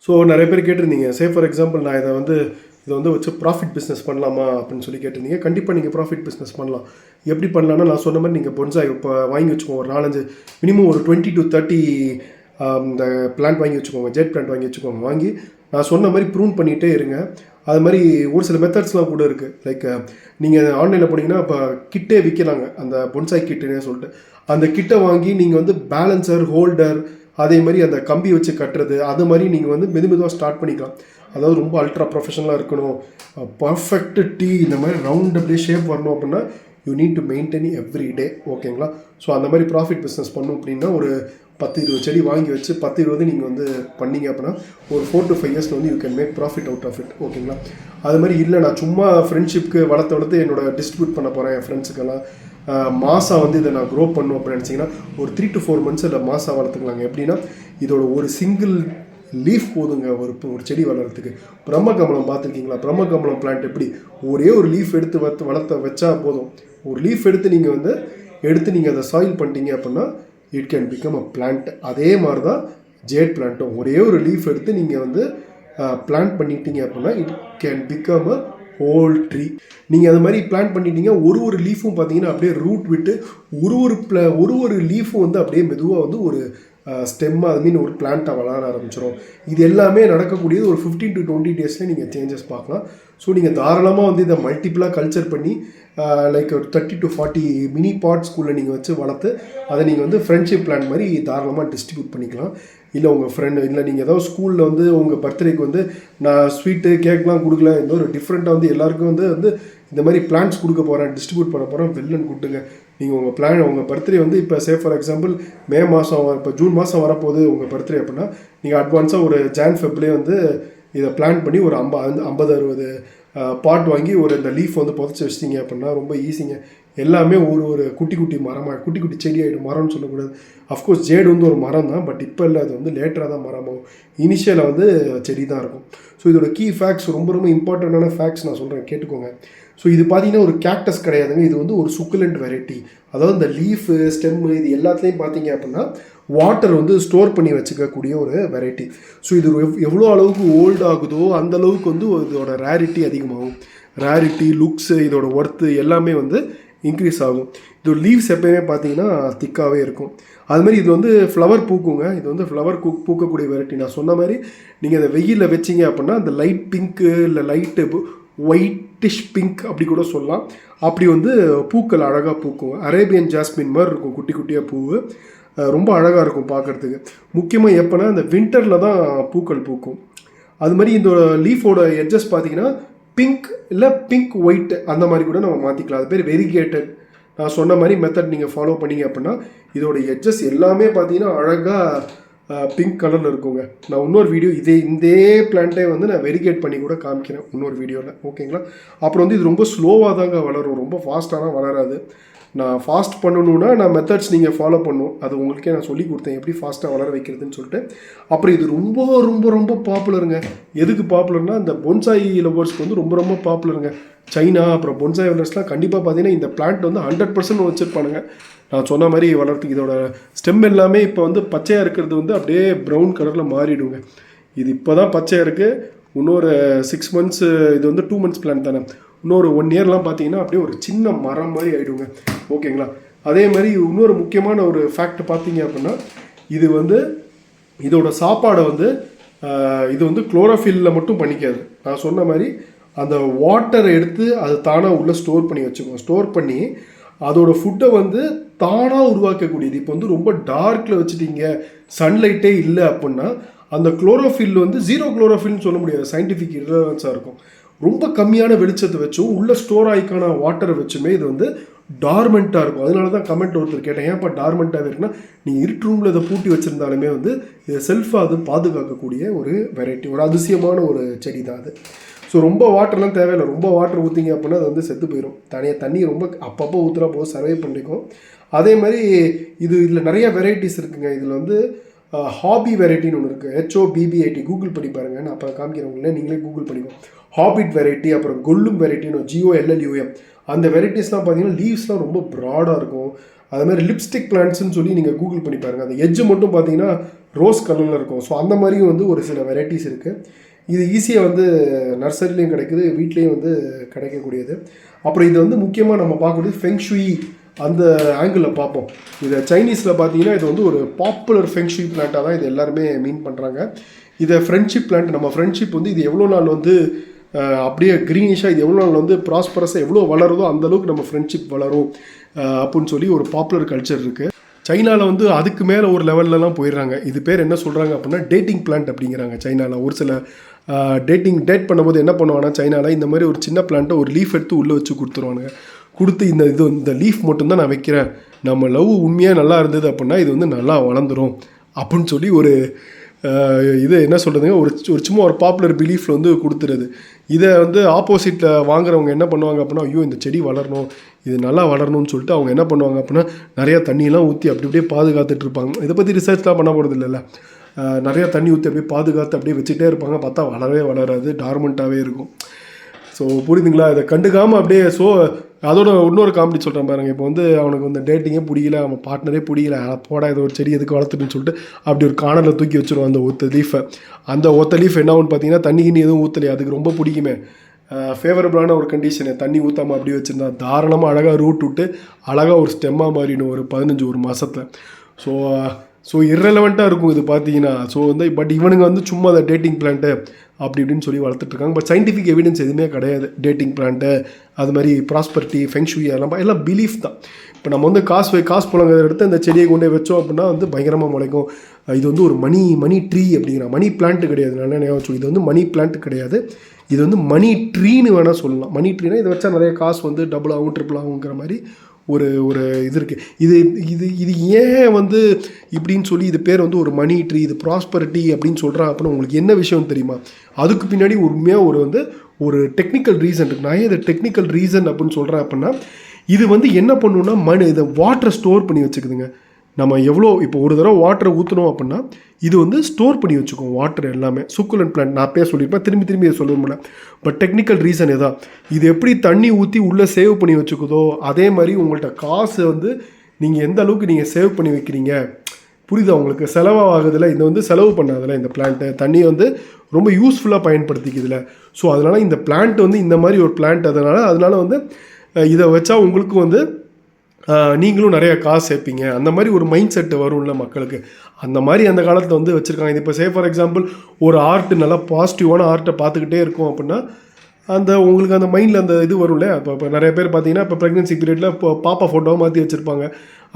So நிறைய பேர் கேட்டிருந்தீங்க, ஃபார் எக்ஸாம்பிள் நான் இதை வந்து வச்சு ப்ராஃபிட் பிஸ்னஸ் பண்ணலாமா அப்படின்னு சொல்லி கேட்டிருந்தீங்க. கண்டிப்பாக நீங்கள் ப்ராஃபிட் பிஸ்னஸ் பண்ணலாம். எப்படி பண்ணலான்னா, நான் சொன்ன மாதிரி நீங்கள் பொன்சாய் இப்போ வாங்கி வச்சுக்கோங்க. ஒரு 4-5 மினிமம் ஒரு 20 to 30 இந்த பிளான்ட் வாங்கி வச்சுக்கோங்க. ஜெட் பிளான்ட் வாங்கி வச்சுக்கோங்க. வாங்கி நான் சொன்ன மாதிரி ப்ரூன் பண்ணிகிட்டே இருங்க. அது மாதிரி ஒரு சில மெத்தட்ஸ்லாம் கூட இருக்குது. லைக் நீங்கள் ஆன்லைனில் போனீங்கன்னா இப்போ கிட்டே விற்கலாங்க, அந்த பொன்சாய் கிட்டுன்னே சொல்லிட்டு. அந்த கிட்டை வாங்கி நீங்கள் வந்து பேலன்சர், ஹோல்டர், அதே மாதிரி அந்த கம்பி வச்சு கட்டுறது, அது மாதிரி நீங்கள் வந்து மெதுவாக ஸ்டார்ட் பண்ணிக்கலாம். அதாவது ரொம்ப அல்ட்ரா ப்ரொஃபஷனலாக இருக்கணும், பர்ஃபெக்ட் டீ இந்த மாதிரி ரவுண்ட் அப்படியே ஷேப் வரணும் அப்படின்னா you need to maintain every day. ஓகேங்களா? ஸோ அந்த மாதிரி ப்ராஃபிட் பிஸ்னஸ் பண்ணணும் அப்படின்னா ஒரு 10-20 செடி வாங்கி வச்சு 10-20 நீங்கள் வந்து பண்ணிங்க அப்படின்னா ஒரு 4 to 5 இயர்ஸில் வந்து you can make profit out of it. ஓகேங்களா? அது மாதிரி இல்லை, நான் சும்மா ஃப்ரெண்ட்ஷிப்க்கு வளர்த்து என்னோட டிஸ்ட்ரிபியூட் பண்ண போகிறேன் என் ஃப்ரெண்ட்ஸுக்கெல்லாம், மாதம் வந்து இதை நான் க்ரோ பண்ணும் அப்படின்னு நினச்சிங்கன்னா ஒரு 3 to 4 months இல்லை மாதம் வளர்த்துக்கலாங்க. எப்படின்னா இதோட ஒரு சிங்கிள் லீஃப் போதுங்க ஒரு செடி வளர்கிறதுக்கு. பிரம்மகமலம் பார்த்துருக்கீங்களா? பிரம்மகமலம் பிளான்ட் எப்படி ஒரே ஒரு லீஃப் எடுத்து வளர்த்த வச்சா போதும். ஒரு லீஃப் எடுத்து நீங்கள் அதை சாயில் பண்ணிட்டீங்க அப்படின்னா it can become a plant. அதே மாதிரி தான் ஜேட் பிளான்ட்டும். ஒரே ஒரு லீஃப் எடுத்து நீங்கள் வந்து பிளான்ட் பண்ணிட்டீங்க அப்படின்னா it can become a whole tree. நீங்கள் அது மாதிரி பிளான்ட் பண்ணிட்டீங்க. ஒரு லீஃபும் பார்த்தீங்கன்னா அப்படியே ரூட் விட்டு ஒரு லீஃபும் வந்து அப்படியே மெதுவாக வந்து ஒரு ஸ்டெம்மாக அது மீன் ஒரு பிளான்ட்டாக வளர ஆரம்பிச்சிடும். இது எல்லாமே நடக்கக்கூடியது ஒரு 15 to 20 daysலேயே நீங்கள் சேஞ்சஸ் பார்க்கலாம். ஸோ நீங்கள் தாராளமாக வந்து இதை மல்டிப்புளாக கல்ச்சர் பண்ணி லைக் ஒரு 30 to 40 மினி பாட்ஸ்குள்ளே நீங்கள் வச்சு வளர்த்து அதை நீங்கள் வந்து ஃப்ரெண்ட்ஷிப் பிளான் மாதிரி தாராளமாக டிஸ்ட்ரிபியூட் பண்ணிக்கலாம். இல்லை உங்கள் ஃப்ரெண்டு, இல்லை நீங்கள் ஏதாவது ஸ்கூலில் வந்து உங்கள் பர்த்டேக்கு வந்து நான் ஸ்வீட்டு கேக்லாம் கொடுக்கல, இந்த ஒரு டிஃப்ரெண்ட்டாக வந்து எல்லாருக்கும் வந்து இந்த மாதிரி பிளான்ஸ் கொடுக்க போகிறேன், டிஸ்ட்ரிபியூட் பண்ண போகிறேன், வெள்ளன்னு கூப்பிட்டுங்க. நீங்கள் உங்கள் பர்த்டே வந்து இப்போ ஃபார் எக்ஸாம்பிள் மே மாதம், இப்போ ஜூன் மாதம் வரப்போகுது உங்கள் பர்த்டே அப்படின்னா நீங்கள் அட்வான்ஸாக ஒரு Jan-Febலேயே வந்து இதை பிளான் பண்ணி ஒரு 50-60 பாட் வாங்கி இந்த லீஃப் வந்து புதைச்சி வச்சிட்டிங்க அப்படின்னா ரொம்ப ஈஸிங்க. எல்லாமே ஒரு குட்டி மரமாக குட்டி செடி ஆகிடும். மரம்னு சொல்லக்கூடாது. அஃப்கோர்ஸ் ஜேடு வந்து ஒரு மரம் தான், பட் இப்போ இல்லை, அது வந்து லேட்டராக தான் மரமாகும். இனிஷியலாக வந்து செடி தான் இருக்கும். ஸோ இதோட கீ ஃபேக்ட்ஸ் ரொம்ப இம்பார்ட்டண்ட்டான ஃபேக்ட்ஸ் நான் சொல்கிறேன், கேட்டுக்கோங்க. ஸோ இது பார்த்தீங்கன்னா ஒரு கேக்டஸ் கிடையாதுங்க, இது வந்து ஒரு சுக்குலண்ட் வெரைட்டி. அதாவது இந்த லீஃபு, ஸ்டெம்மு, இது எல்லாத்துலேயும் பார்த்தீங்க அப்படின்னா வாட்டர் வந்து ஸ்டோர் பண்ணி வச்சுக்கக்கூடிய ஒரு வெரைட்டி. ஸோ இது எவ்வளோ அளவுக்கு ஓல்டு ஆகுதோ அந்த அளவுக்கு வந்து இதோட ரேரிட்டி அதிகமாகும். ரேரிட்டி, லுக்ஸு, இதோட ஒர்த்து எல்லாமே வந்து இன்க்ரீஸ் ஆகும். இதோட லீவ்ஸ் எப்போயுமே பார்த்தீங்கன்னா திக்காகவே இருக்கும். அதுமாதிரி இது வந்து ஃப்ளவர் பூக்குங்க. இது வந்து ஃப்ளவர் பூக்கக்கூடிய வெரைட்டி. நான் சொன்ன மாதிரி நீங்கள் அதை வெயிலில் வச்சிங்க அப்படின்னா அந்த லைட் பிங்க்கு இல்லை லைட்டு ஒயிட்டிஷ் பிங்க் அப்படி கூட சொல்லலாம். அப்படி வந்து பூக்கள் அழகாக பூக்கும். அரேபியன் ஜாஸ்மின் மாதிரி இருக்கும், குட்டியாக பூவு ரொம்ப அழகாக இருக்கும் பார்க்குறதுக்கு. முக்கியமாக எப்போனா இந்த வின்டரில் தான் பூக்கள் பூக்கும். அது மாதிரி இந்த லீஃபோட எட்ஜஸ் பார்த்தீங்கன்னா பிங்க் இல்லை பிங்க் ஒயிட் அந்த மாதிரி கூட நம்ம மாற்றிக்கலாம். அது பேர் வெரிகேட்டட். நான் சொன்ன மாதிரி மெத்தட் நீங்கள் ஃபாலோ பண்ணிங்க அப்படின்னா இதோட எட்ஜஸ் எல்லாமே பார்த்தீங்கன்னா அழகாக பிங்க் கலரில் இருக்குங்க. நான் இன்னொரு வீடியோ இதே பிளான்ட்டே வந்து நான் வெரிகேட் பண்ணி கூட காமிக்கிறேன் இன்னொரு வீடியோவில். ஓகேங்களா? அப்புறம் வந்து இது ரொம்ப ஸ்லோவாக தாங்க வளரும், ரொம்ப ஃபாஸ்ட்டாலாம் வளராது. நான் ஃபாஸ்ட் பண்ணணுன்னா நான் மெத்தட்ஸ் நீங்கள் ஃபாலோ பண்ணணும். அது உங்களுக்கே நான் சொல்லி கொடுத்தேன் எப்படி ஃபாஸ்ட்டாக வளர வைக்கிறதுன்னு சொல்லிட்டு. அப்புறம் இது ரொம்ப பாப்புலருங்க. எதுக்கு பாப்புலர்னா இந்த பொன்சாய் லவர்ஸ்க்கு வந்து ரொம்ப பாப்புலருங்க. சைனா அப்புறம் பொன்சாய் லவர்ஸ்லாம் கண்டிப்பாக பார்த்தீங்கன்னா இந்த பிளான்ட் வந்து 100% வச்சுருப்பானுங்க. நான் சொன்ன மாதிரி வளர்த்துக்கு இதோட ஸ்டெம் எல்லாமே இப்போ வந்து பச்சையாக இருக்கிறது வந்து அப்படியே ப்ரௌன் கலரில் மாறிடுங்க. இது இப்போ தான் பச்சையாக இருக்குது. இன்னொரு 6 months, இது வந்து 2 months பிளான் தானே, இன்னொரு 1 yearலாம் பார்த்தீங்கன்னா அப்படியே ஒரு சின்ன மரம் மாதிரி ஆகிடுங்க. ஓகேங்களா? அதே மாதிரி இன்னொரு முக்கியமான ஒரு ஃபேக்ட் பார்த்தீங்க அப்படின்னா இது வந்து இதோட சாப்பாடை வந்து இது வந்து குளோரோஃபில்லில் மட்டும் பண்ணிக்காது. நான் சொன்ன மாதிரி அந்த வாட்டரை எடுத்து அது தானாக உள்ளே ஸ்டோர் பண்ணி வச்சுக்கோங்க. ஸ்டோர் பண்ணி அதோட ஃபுட்டை வந்து தானாக உருவாக்கக்கூடியது. இப்போ வந்து ரொம்ப டார்க்கில் வச்சுட்டீங்க, சன்லைட்டே இல்லை அப்படின்னா அந்த குளோரோஃபில் வந்து 0 குளோரோஃபில்னு சொல்ல முடியாது, சயின்டிஃபிக் இர்ரெலவன்ஸாக இருக்கும். ரொம்ப கம்மியான வெளிச்சத்தை வச்சும் உள்ளே ஸ்டோர் ஆகிக்கான வாட்டரை வச்சுமே இது வந்து டார்மெண்ட்டாக இருக்கும். அதனால தான் கமெண்ட் ஒருத்தர் கேட்டேன், ஏன்ப்பா டார்மெண்ட்டாக இருக்குன்னா நீங்கள் இருட்டு ரூமில் இதை பூட்டி வச்சுருந்தாலுமே வந்து இதை செல்ஃபாக அது பாதுகாக்கக்கூடிய ஒரு வெரைட்டி, ஒரு அதிசயமான ஒரு செடி தான் அது. ஸோ ரொம்ப வாட்டர்லாம் தேவையில்லை. ரொம்ப வாட்டர் ஊற்றிங்க அப்படின்னா அது வந்து செத்து போயிடும். தண்ணி ரொம்ப அப்பப்போ ஊற்றுனா போது சர்வே பண்ணிக்கும். அதே மாதிரி இதில் நிறைய வெரைட்டிஸ் இருக்குங்க. இதில் வந்து ஹாபி வெரைட்டின்னு ஒன்று இருக்குது, HOBBIT. கூகுள் பண்ணி பாருங்கள், நான் அப்போ காமிக்கிறவங்களே நீங்களே கூகுள் பண்ணிக்கோங்க. ஹாபிட் வெரைட்டி, அப்புறம் கொல்லும் வெரைட்டின்னு GOLLUM. அந்த வெரைட்டிஸ்லாம் பார்த்தீங்கன்னா லீவ்ஸ்லாம் ரொம்ப ப்ராடாக இருக்கும். அதுமாதிரி லிப்ஸ்டிக் பிளான்ட்ஸ்னு சொல்லி நீங்கள் கூகுள் பண்ணி பாருங்கள். அந்த எட்ஜு மட்டும் பார்த்தீங்கன்னா ரோஸ் கலரில் இருக்கும். ஸோ அந்த மாதிரியும் வந்து ஒரு சில வெரைட்டிஸ் இருக்குது. இது ஈஸியாக வந்து நர்சரிலையும் கிடைக்குது, வீட்லேயும் வந்து கிடைக்கக்கூடியது. அப்புறம் இது வந்து முக்கியமாக நம்ம பார்க்கக்கூடியது ஃபெங்ஷுயி அந்த ஆங்கிளில் பார்ப்போம். இதை சைனீஸில் பார்த்தீங்கன்னா இது வந்து ஒரு பாப்புலர் ஃபெங்ஷுயி பிளான்ட்டாக தான் இது எல்லாருமே மீன் பண்ணுறாங்க. இதை ஃப்ரெண்ட்ஷிப் பிளான்ட், நம்ம ஃப்ரெண்ட்ஷிப் வந்து இது எவ்வளோ நாள் வந்து அப்படியே க்ரீனிஷாக இது எவ்வளோ நாள் வந்து ப்ராஸ்பரஸாக எவ்வளோ வளருதோ அந்தளவுக்கு நம்ம ஃப்ரெண்ட்ஷிப் வளரும் அப்படின்னு சொல்லி ஒரு பாப்புலர் கல்ச்சர் இருக்குது. சைனாவில் வந்து அதுக்கு மேலே ஒரு லெவல்லலாம் போயிடுறாங்க. இது பேர் என்ன சொல்கிறாங்க அப்படின்னா டேட்டிங் பிளான்ட் அப்படிங்கிறாங்க சைனாவில். ஒரு சில டேட் பண்ணும்போது என்ன பண்ணுவாங்கன்னா சைனாவில் இந்த மாதிரி ஒரு சின்ன பிளான்ட்டை ஒரு லீஃப் எடுத்து உள்ளே வச்சு கொடுத்துருவானுங்க. கொடுத்து இந்த லீஃப் மட்டும்தான் நான் வைக்கிறேன், நம்ம லவ் உண்மையாக நல்லா இருந்தது அப்படின்னா இது வந்து நல்லா வளர்ந்துடும் அப்படின்னு சொல்லி ஒரு இது என்ன சொல்கிறதுங்க, ஒரு சும்மா ஒரு பாப்புலர் பிலீஃபில் வந்து கொடுத்துருது. இதை வந்து ஆப்போசிட்டில் வாங்குறவங்க என்ன பண்ணுவாங்க அப்படின்னா, ஐயோ இந்த செடி வளரணும், இது நல்லா வளரணும்னு சொல்லிட்டு அவங்க என்ன பண்ணுவாங்க அப்படின்னா நிறையா தண்ணியெல்லாம் ஊற்றி அப்படி அப்படியே பாதுகாத்துட்டு இருப்பாங்க. இதை பற்றி ரிசர்ச்லாம் பண்ண போகிறது இல்லைல்ல. நிறையா தண்ணி ஊற்றி அப்படியே பாதுகாத்து அப்படியே வச்சுட்டே இருப்பாங்க. பார்த்தா வளரவே வளராது, டார்மெண்ட்டாகவே இருக்கும். ஸோ புரியுதுங்களா? இதை கண்டுக்காமல் அப்படியே அதோட இன்னொரு காமெடி சொல்கிறேன் பாருங்க. இப்போ வந்து அவனுக்கு வந்து டேட்டிங்கே பிடிக்கல, அவன் பார்ட்னரே பிடிக்கல, போடா இதை ஒரு செடி எதுக்கு வளர்த்துட்டுன்னு சொல்லிட்டு அப்படி ஒரு காணலில் தூக்கி வச்சுருவான் அந்த ஒத்த லீஃபை. அந்த ஒத்த லீஃப் என்ன ஆகுன்னு பார்த்தீங்கன்னா தண்ணி கிண்ணி எதுவும் ஊற்றலையே, அதுக்கு ரொம்ப பிடிக்குமே, ஃபேவரபுளான ஒரு கண்டிஷனு, தண்ணி ஊற்றாமல் அப்படியே வச்சுருந்தா தாராளமாக அழகாக ரூட் விட்டு அழகாக ஒரு ஸ்டெம்மாக மாறிடும் ஒரு 15 மாதத்தில். ஸோ இர்ரெலவெண்ட்டாக இருக்கும் இது பார்த்தீங்கன்னா. ஸோ வந்து பட் இவனுங்க வந்து சும்மா அதை டேட்டிங் பிளான்ட்டு அப்படி இப்படின்னு சொல்லி வளர்த்துட்ருக்காங்க. பட் சயின்டிஃபிக் எவிடன்ஸ் எதுவுமே கிடையாது. டேட்டிங் பிளான்ட்டு அது மாதிரி ப்ராஸ்பரிட்டி ஃபெங்ஷுயி எல்லாம் பிலீஃப் தான். இப்போ நம்ம வந்து காசு புழங்கிறத எடுத்து அந்த செடியை கொண்டு வச்சோம் அப்படின்னா வந்து பயங்கரமாக முளைக்கும். இது வந்து ஒரு மணி ட்ரீ அப்படிங்கிற மணி பிளான்ட்டு கிடையாது. நல்லா ஞாபகம், இது வந்து மணி பிளான்ட் கிடையாது, இது வந்து மணி ட்ரீன்னு வேணால் சொல்லலாம். மணி ட்ரீனா இதை வச்சா நிறைய காசு வந்து டபுள் ஆகும் ட்ரிபிள் ஆகுங்கிற மாதிரி ஒரு இது இருக்குது. இது ஏன் வந்து இப்படின்னு சொல்லி இது பேர் வந்து ஒரு மணி ட்ரீ, இது ப்ராஸ்பரிட்டி அப்படின்னு சொல்கிறான் அப்படின்னு உங்களுக்கு என்ன விஷயம் தெரியுமா? அதுக்கு பின்னாடி உண்மையாக ஒரு டெக்னிக்கல் ரீசன் இருக்குது. நான் இதை டெக்னிக்கல் ரீசன் அப்படின்னு சொல்கிறேன் அப்படின்னா, இது வந்து என்ன பண்ணுன்னா இதை வாட்டரை ஸ்டோர் பண்ணி வச்சுக்குதுங்க. நம்ம எவ்வளோ இப்போ ஒரு தடவை வாட்டரை ஊற்றணும் அப்படின்னா இது வந்து ஸ்டோர் பண்ணி வச்சுக்கோம் வாட்டர் எல்லாமே. சுக்குலன் பிளான்ட் நான் அப்பயே சொல்லியிருப்பேன், திரும்பி இதை சொல்ல முடியல. பட் டெக்னிக்கல் ரீசன் எதான், இது எப்படி தண்ணி ஊற்றி உள்ளே சேவ் பண்ணி வச்சுக்குதோ அதே மாதிரி உங்கள்கிட்ட காசு வந்து நீங்கள் எந்த அளவுக்கு நீங்கள் சேவ் பண்ணி வைக்கிறீங்க, புரியுதா உங்களுக்கு? செலவாகுதில்ல, இந்த வந்து செலவு பண்ணாதில்ல இந்த பிளான்ட்டு, தண்ணியை வந்து ரொம்ப யூஸ்ஃபுல்லாக பயன்படுத்திக்குதுல. ஸோ அதனால் இந்த பிளான்ட் வந்து இந்த மாதிரி ஒரு பிளான்ட், அதனால் வந்து இதை வச்சா உங்களுக்கு வந்து நீங்களும் நிறைய காசு சேர்ப்பீங்க, அந்த மாதிரி ஒரு மைண்ட் செட்டு வரும்ல மக்களுக்கு. அந்த மாதிரி அந்த காலத்தில் வந்து வச்சுருக்காங்க. இது இப்போ ஃபார் எக்ஸாம்பிள் ஒரு ஆர்ட்டு நல்லா பாசிட்டிவான ஆர்ட்டை பார்த்துக்கிட்டே இருக்கும் அப்படின்னா உங்களுக்கு அந்த மைண்டில் அந்த இது வரும்ல. இப்போ நிறைய பேர் பார்த்தீங்கன்னா இப்போ ப்ரெக்னென்சி பீரியடில் இப்போ பாப்பா ஃபோட்டோவை மாற்றி வச்சுருப்பாங்க.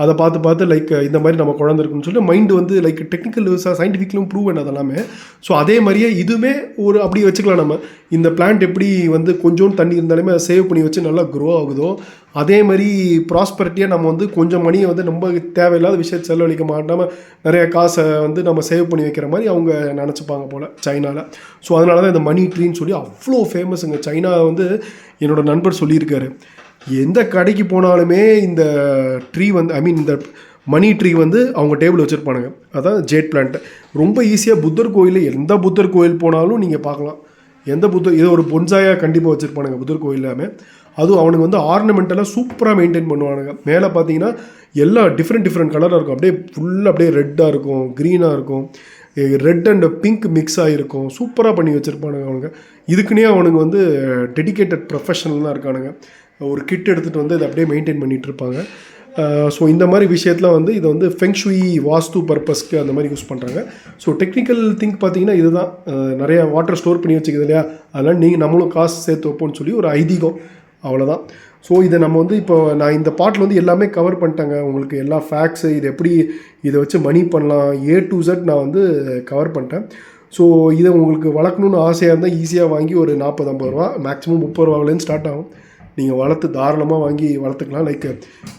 அதை பார்த்து லைக் இந்த மாதிரி நம்ம குழந்தை இருக்குன்னு சொல்லிட்டு மைண்டு வந்து லைக் டெக்னிக்கல் சயின்டிஃபிக்லும் ப்ரூவ் அதெல்லாமே. ஸோ அதே மாதிரியே இதுவுமே ஒரு அப்படி வச்சுக்கலாம். நம்ம இந்த பிளான்ட் எப்படி வந்து கொஞ்சோண்டு தண்ணி இருந்தாலுமே அதை சேவ் பண்ணி வச்சு நல்லா க்ரோ ஆகுதோ அதே மாதிரி ப்ராஸ்பரிட்டியாக நம்ம வந்து கொஞ்சம் மணியை வந்து நம்ம தேவையில்லாத விஷயத்தை செலவழிக்க மாட்டாமல் நிறைய காசை வந்து நம்ம சேவ் பண்ணி வைக்கிற மாதிரி அவங்க நினச்சிப்பாங்க போல் சைனாவில். ஸோ அதனால தான் இந்த மணி ட்ரீன்னு சொல்லி அவ்வளோ ஃபேமஸுங்க. சைனா வந்து என்னோடய நண்பர் சொல்லியிருக்காரு, எந்த கடைக்கு போனாலுமே இந்த ட்ரீ வந்து இந்த மணி ட்ரீ வந்து அவங்க டேபிள் வச்சுருப்பானுங்க. அதான் ஜேட் பிளான்ட்டு ரொம்ப ஈஸியாக புத்தர் கோயில், எந்த புத்தர் கோயில் போனாலும் நீங்கள் பார்க்கலாம். ஏதோ ஒரு பொன்சாயாக கண்டிப்பாக வச்சுருப்பானுங்க புத்தர் கோயிலாமே. அதுவும் அவனுக்கு வந்து ஆர்னமெண்டலாக சூப்பராக மெயின்டைன் பண்ணுவானுங்க. மேலே பார்த்தீங்கன்னா எல்லாம் டிஃப்ரெண்ட் கலராக இருக்கும். அப்படியே ஃபுல்லாக அப்படியே ரெட்டாக இருக்கும், க்ரீனாக இருக்கும், ரெட் அண்ட் பிங்க் மிக்ஸ் ஆகிருக்கும். சூப்பராக பண்ணி வச்சுருப்பானுங்க அவனுங்க. இதுக்குன்னே அவனுங்க வந்து டெடிக்கேட்டட் ப்ரொஃபஷனல் தான் இருக்கானுங்க. ஒரு கிட் எடுத்துகிட்டு வந்து இதை அப்படியே மெயின்டைன் பண்ணிகிட்டு இருப்பாங்க. ஸோ இந்த மாதிரி விஷயத்தில் வந்து இதை வந்து ஃபெங்ஷுயி வாஸ்து பர்பஸ்க்கு அந்த மாதிரி யூஸ் பண்ணுறாங்க. ஸோ டெக்னிக்கல் திங்க் பார்த்தீங்கன்னா இதுதான், நிறையா வாட்டர் ஸ்டோர் பண்ணி வச்சுக்குது இல்லையா, அதனால் நம்மளும் காசு சேர்த்து வைப்போம்னு சொல்லி ஒரு ஐதீகம், அவ்வளோதான். ஸோ இதை நம்ம வந்து இப்போ நான் இந்த பாட்டில் வந்து எல்லாமே கவர் பண்ணிட்டேங்க. உங்களுக்கு எல்லா ஃபேக்ட்ஸு, இது எப்படி இதை வச்சு மணி பண்ணலாம், A to Z நான் வந்து கவர் பண்ணிட்டேன். ஸோ இதை உங்களுக்கு வளர்க்கணுன்னு ஆசையாக இருந்தால் ஈஸியாக வாங்கி ஒரு 40-50 ரூபா, மேக்ஸிமம் 30 ரூபாவிலேருந்து ஸ்டார்ட் ஆகும். நீங்கள் வளர்த்து தாராளமாக வாங்கி வளர்த்துக்கலாம். லைக்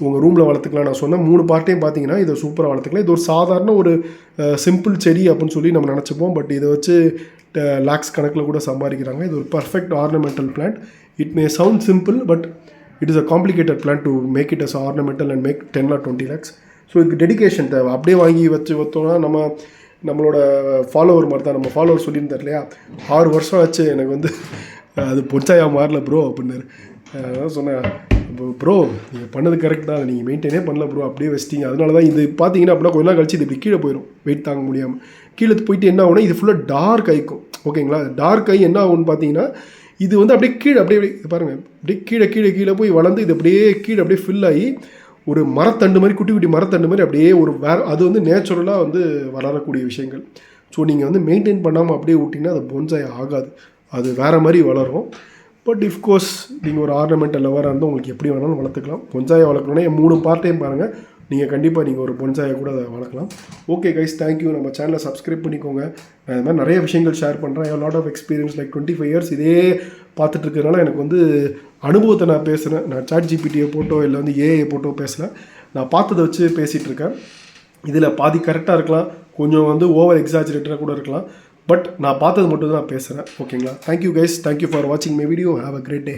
உங்கள் ரூமில் வளர்த்துக்கலாம். நான் சொன்ன 3 பார்ட்டையும் பார்த்தீங்கன்னா இதை சூப்பராக வளர்த்துக்கலாம். இது ஒரு சாதாரண ஒரு சிம்பிள் செடி அப்படின்னு சொல்லி நம்ம நினச்சிப்போம். பட் இதை வச்சு லேக்ஸ் கணக்கில் கூட சம்பாதிக்கிறாங்க. இது ஒரு perfect ornamental plant. It may sound simple, but it is a complicated plan to make it as ornamental and make 10 or 20 lakhs. So இதுக்கு டெடிகேஷன் தேவை. அப்படியே வாங்கி வைத்தோம்னா நம்மளோட ஃபாலோவர் மாதிரி தான். நம்ம ஃபாலோவர் சொல்லியிருந்தார் இல்லையா, 6 வருஷம் ஆச்சு எனக்கு வந்து அது பொச்சாயா மாறல ப்ரோ அப்படின்னாரு. அதான் சொன்னேன் ப்ரோ நீங்கள் பண்ணது கரெக்ட் தான், நீங்கள் மெயின்டைனே பண்ணல ப்ரோ, அப்படியே வச்சிட்டீங்க. அதனால தான் இது பார்த்தீங்கன்னா அப்படின்னா கொஞ்ச நாள் கழிச்சு இது இப்படி கீழே போயிடும், வெயிட் தாங்க முடியாமல் கீழே போயிட்டு என்ன ஆகும்னா இது ஃபுல்லாக டார்க் ஆகிக்கும். ஓகேங்களா, டார்க் ஆகி என்ன ஆகும்னு பார்த்தீங்கன்னா இது வந்து அப்படியே கீழே அப்படியே பாருங்கள், அப்படியே கீழே கீழே கீழே போய் வளர்ந்து இது அப்படியே கீழே அப்படியே ஃபில் ஆகி ஒரு மரத்தண்டு மாதிரி குட்டி குட்டி மரத்தண்டு மாதிரி அப்படியே ஒரு அது வந்து நேச்சுரலாக வந்து வளரக்கூடிய விஷயங்கள். ஸோ நீங்கள் வந்து மெயின்டைன் பண்ணாமல் அப்படியே விட்டிங்கன்னா அது பொன்சாய் ஆகாது, அது வேறு மாதிரி வளரும். பட் இஃப்கோர்ஸ் நீங்கள் ஒரு ஆர்னமெண்டல் லவராக இருந்தால் உங்களுக்கு எப்படி வேணாலும் வளர்த்துக்கலாம். பொன்சாயை வளர்க்கணுன்னா 3 பார்ட்டையும் பாருங்கள், நீங்கள் கண்டிப்பாக நீங்கள் ஒரு பொன்சாயை கூட அதை வளர்க்கலாம். Okay guys, thank you. நம்ம சேனலை சப்ஸ்கிரைப் பண்ணிக்கோங்க. நான் இது மாதிரி நிறைய விஷயங்கள் ஷேர் பண்ணுறேன். Lot of experience like 25 years இதே பார்த்துட்டு இருக்கிறதுனால எனக்கு வந்து அனுபவத்தை நான் பேசுகிறேன். நான் ChatGPT போட்டோ இல்லை வந்து AI போட்டோ பேசலை, நான் பார்த்ததை வச்சு பேசிகிட்டு இருக்கேன். இதில் பாதி கரெக்டாக இருக்கலாம், கொஞ்சம் வந்து ஓவர் எக்ஸாஜரேட்டடாக கூட இருக்கலாம். பட் நான் பார்த்தது மட்டும் தான் நான் பேசுகிறேன். ஓகேங்களா, தேங்க்யூ கைஸ், தேங்க்யூ ஃபார் வாட்சிங் my video. Have a great day.